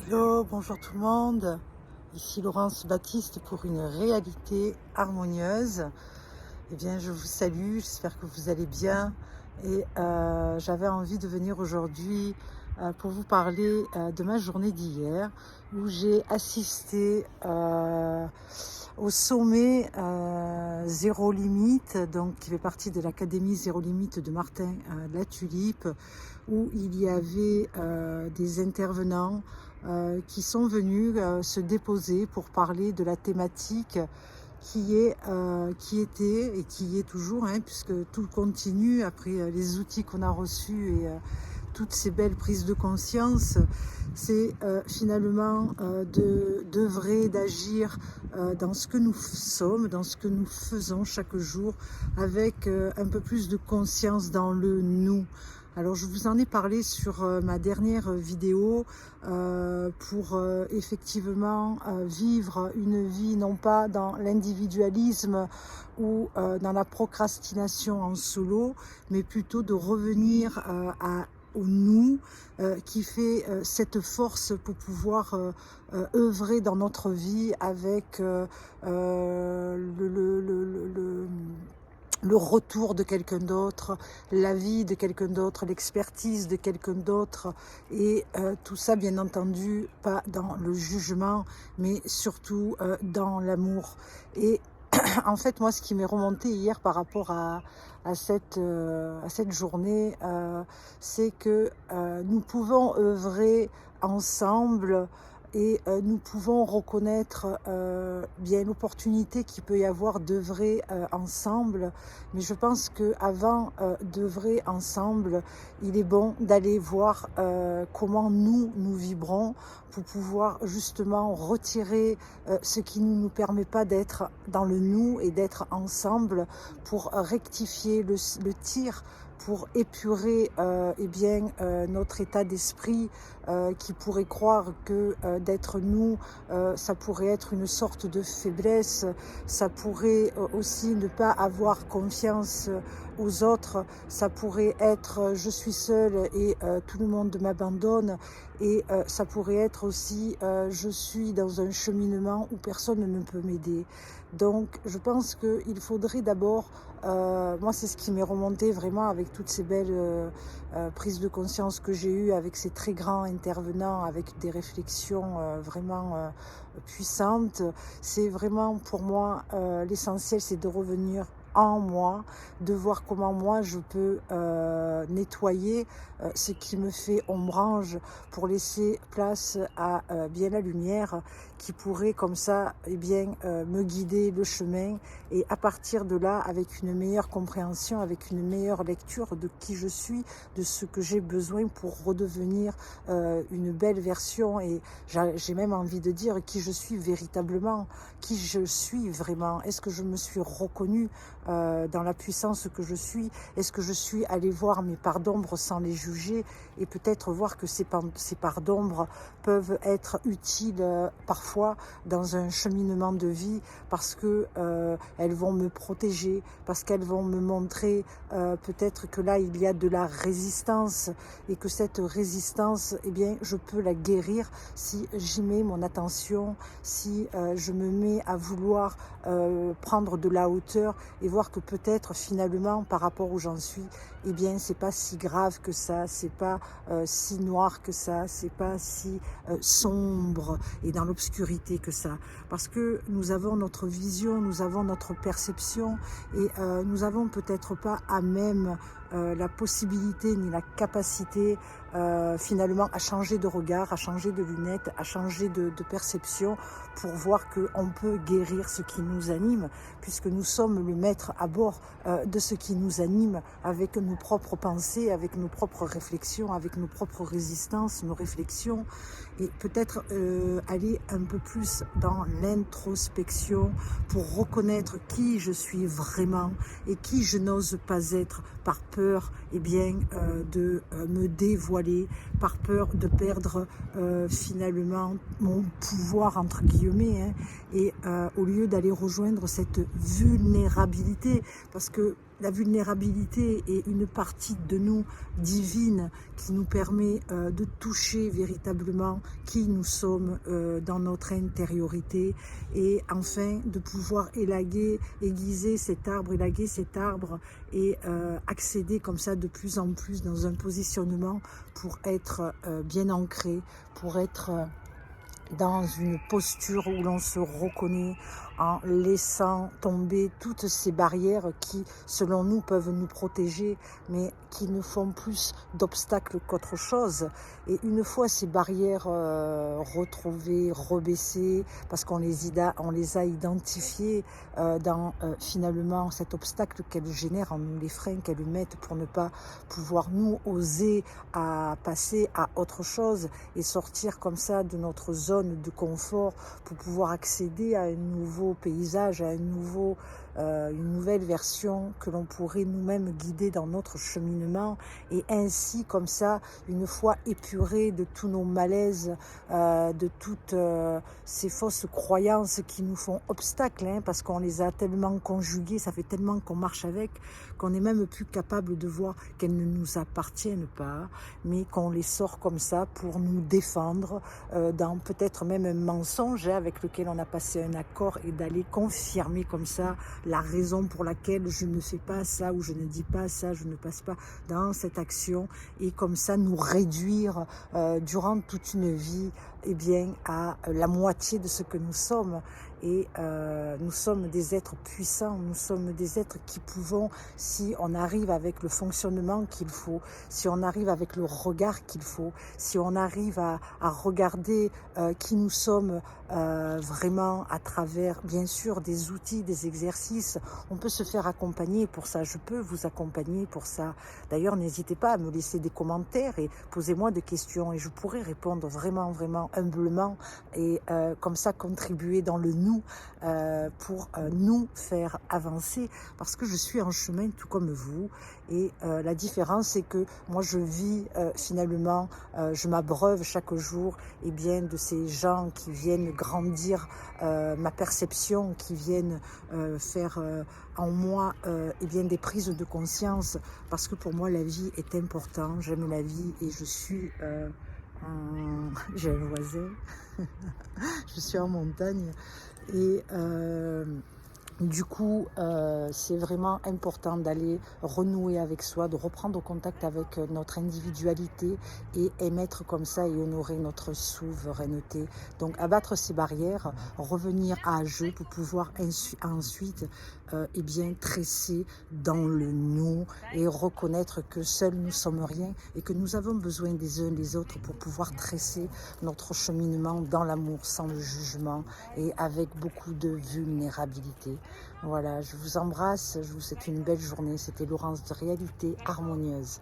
Hello, bonjour tout le monde. Ici Laurence Baptiste pour une réalité harmonieuse. Eh bien, je vous salue, j'espère que vous allez bien. Et j'avais envie de venir aujourd'hui pour vous parler de ma journée d'hier où j'ai assisté au sommet Zéro Limite, donc qui fait partie de l'Académie Zéro Limite de Martin Latulippe, où il y avait des intervenants qui sont venus se déposer pour parler de la thématique qui était et qui est toujours, hein, puisque tout continue après les outils qu'on a reçus et toutes ces belles prises de conscience, c'est finalement d'œuvrer, d'agir dans ce que nous sommes, dans ce que nous faisons chaque jour, avec un peu plus de conscience dans le nous. Alors je vous en ai parlé sur ma dernière vidéo pour effectivement vivre une vie non pas dans l'individualisme ou dans la procrastination en solo, mais plutôt de revenir au nous qui fait cette force pour pouvoir œuvrer dans notre vie avec le retour de quelqu'un d'autre, la vie de quelqu'un d'autre, l'expertise de quelqu'un d'autre, et tout ça bien entendu pas dans le jugement, mais surtout dans l'amour. Et en fait, moi, ce qui m'est remonté hier par rapport à cette journée, c'est que nous pouvons œuvrer ensemble et nous pouvons reconnaître bien l'opportunité qu'il peut y avoir d'œuvrer ensemble. Mais je pense qu'avant d'œuvrer ensemble, il est bon d'aller voir comment nous vibrons pour pouvoir justement retirer ce qui ne nous permet pas d'être dans le nous et d'être ensemble pour rectifier le tir, pour épurer notre état d'esprit qui pourrait croire que d'être nous, ça pourrait être une sorte de faiblesse, ça pourrait aussi ne pas avoir confiance aux autres, ça pourrait être je suis seule et tout le monde m'abandonne, et ça pourrait être aussi je suis dans un cheminement où personne ne peut m'aider. Donc je pense qu'il faudrait d'abord, moi c'est ce qui m'est remonté vraiment avec toutes ces belles prises de conscience que j'ai eues avec ces très grands intervenants, avec des réflexions vraiment puissantes. C'est vraiment pour moi l'essentiel, c'est de revenir en moi, de voir comment moi je peux nettoyer ce qui me fait ombrage pour laisser place à bien la lumière qui pourrait comme ça me guider le chemin, et à partir de là, avec une meilleure compréhension, avec une meilleure lecture de qui je suis, de ce que j'ai besoin pour redevenir une belle version, et j'ai même envie de dire qui je suis véritablement, qui je suis vraiment. Est-ce que je me suis reconnue dans la puissance que je suis? Est-ce que je suis allée voir mes parts d'ombre sans les juger, et peut-être voir que ces parts d'ombre peuvent être utiles parfois dans un cheminement de vie, parce que elles vont me protéger, parce qu'elles vont me montrer peut-être que là il y a de la résistance, et que cette résistance, je peux la guérir si j'y mets mon attention, si je me mets à vouloir prendre de la hauteur et voir que peut-être finalement par rapport où j'en suis, c'est pas si grave que ça, c'est pas si noir que ça, c'est pas si sombre et dans l'obscurité que ça, parce que nous avons notre vision, nous avons notre perception, et nous avons peut-être pas à même la possibilité ni la capacité finalement à changer de regard, à changer de lunettes, à changer de perception pour voir qu'on peut guérir ce qui nous anime, puisque nous sommes le maître à bord de ce qui nous anime, avec nos propres pensées, avec nos propres réflexions, avec nos propres résistances, nos réflexions, et peut-être aller un peu plus dans l'introspection pour reconnaître qui je suis vraiment et qui je n'ose pas être par peur de me dévoiler, par peur de perdre finalement mon pouvoir entre guillemets, hein, et au lieu d'aller rejoindre cette vulnérabilité, parce que la vulnérabilité est une partie de nous divine qui nous permet de toucher véritablement qui nous sommes dans notre intériorité, et enfin de pouvoir aiguiser cet arbre, élaguer cet arbre, et accéder comme ça de plus en plus dans un positionnement pour être bien ancré, pour être dans une posture où l'on se reconnaît, en laissant tomber toutes ces barrières qui, selon nous, peuvent nous protéger, mais qui ne font plus d'obstacles qu'autre chose. Et une fois ces barrières retrouvées, rebaissées, parce qu'on les a identifiées dans finalement cet obstacle qu'elles génèrent en nous, les freins qu'elles mettent pour ne pas pouvoir nous oser à passer à autre chose et sortir comme ça de notre zone de confort pour pouvoir accéder à un nouveau paysage, à une nouvelle version que l'on pourrait nous-mêmes guider dans notre cheminement, et ainsi comme ça, une fois épurés de tous nos malaises, de toutes ces fausses croyances qui nous font obstacle, parce qu'on les a tellement conjuguées, ça fait tellement qu'on marche avec, qu'on n'est même plus capable de voir qu'elles ne nous appartiennent pas, mais qu'on les sort comme ça pour nous défendre dans peut-être même un mensonge avec lequel on a passé un accord, et d'aller confirmer comme ça la raison pour laquelle je ne fais pas ça, ou je ne dis pas ça, je ne passe pas dans cette action, et comme ça nous réduire durant toute une vie bien, à la moitié de ce que nous sommes. Et nous sommes des êtres puissants, nous sommes des êtres qui pouvons, si on arrive avec le fonctionnement qu'il faut, si on arrive avec le regard qu'il faut, si on arrive à regarder qui nous sommes vraiment à travers, bien sûr, des outils, des exercices, on peut se faire accompagner pour ça, je peux vous accompagner pour ça. D'ailleurs, n'hésitez pas à me laisser des commentaires et posez-moi des questions, et je pourrai répondre vraiment, vraiment humblement, et comme ça contribuer dans le nous pour nous faire avancer, parce que je suis en chemin tout comme vous, et la différence c'est que moi je vis finalement, je m'abreuve chaque jour bien, de ces gens qui viennent grandir ma perception, qui viennent faire en moi bien, des prises de conscience, parce que pour moi la vie est importante, j'aime la vie, et je suis j'ai un voisin je suis en montagne, et du coup, c'est vraiment important d'aller renouer avec soi, de reprendre contact avec notre individualité, et émettre comme ça et honorer notre souveraineté. Donc abattre ces barrières, revenir à jeu pour pouvoir ensuite bien, tresser dans le nous, et reconnaître que seuls nous sommes rien, et que nous avons besoin des uns des autres pour pouvoir tresser notre cheminement dans l'amour, sans le jugement, et avec beaucoup de vulnérabilité. Voilà, je vous embrasse, je vous souhaite une belle journée. C'était Laurence de Réalité Harmonieuse.